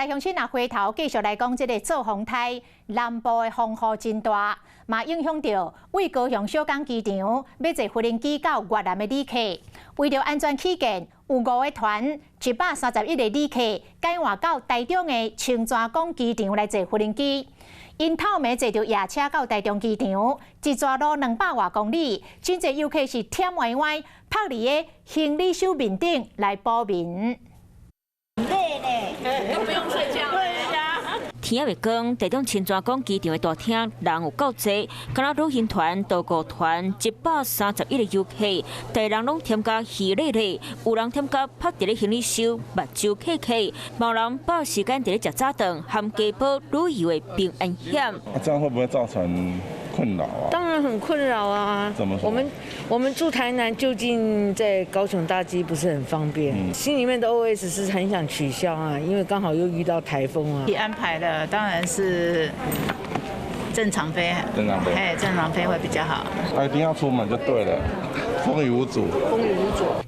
来乡亲啊，回头继续来讲这个做风台南部的风雨真大，嘛影响到为高雄小港机场要坐飞机到越南的旅客。为了安全起见，有5个团131个旅客改换到台中的青泉港机场来坐飞机。因透暝坐着夜车到台中机场，一段路200多公里，真侪游客是忝歪歪，趴伫个行李箱面顶来补眠。 累呢，都不用睡觉。对呀。天也未光，台中青泉港机场的大厅人有够多，敢若旅行团、独孤团131个游客，大人拢添加鱼类类，有人添加拍伫咧行李箱、目睭刻刻，某人把时间伫咧食早顿，含加保旅游的平安险。这样会不会造成困扰啊？当然很困扰啊。怎么说？我们住台南，就近在高雄搭机不是很方便。心里面的 OS 是很想取消啊，因为刚好又遇到台风啊。安排的当然是正常飞，正常飞会比较好。一定要出门就对了，风雨无阻。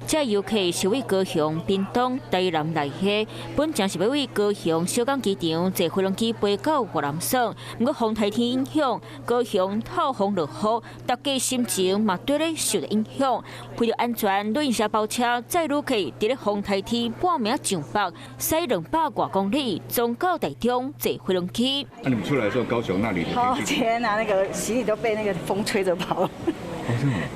这游客是为高雄、屏东、台南来的，本正是要为高雄小港机场坐飞机飞到越南省，不过风台天影响，高雄透风落雨，大家心情嘛对咧受到影响。为了安全，旅行社包车载旅客伫咧风台天半暝上北，驶200多公里，总到台中坐飞机。那你们出来的时候，高雄那里的哦天哪，那个行李都被那个风吹着跑了。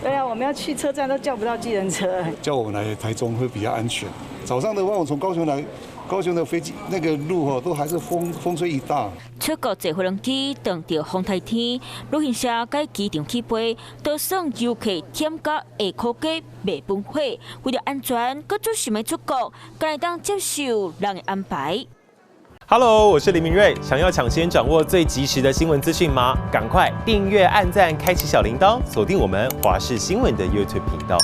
对啊，我们要去车站都叫不到计程车。叫我们来台中会比较安全。早上的话，我从高雄来，高雄的飞机那个路都还是风吹雨大。出国坐飞机，撞到风台天，旅行社该机场起飞，都算游客添加下科价未分货。为了安全，各做想要出国，该当接受人的安排。Hello， 我是林明瑞。想要抢先掌握最及时的新闻资讯吗？赶快订阅、按赞、开启小铃铛，锁定我们华视新闻的 YouTube 频道。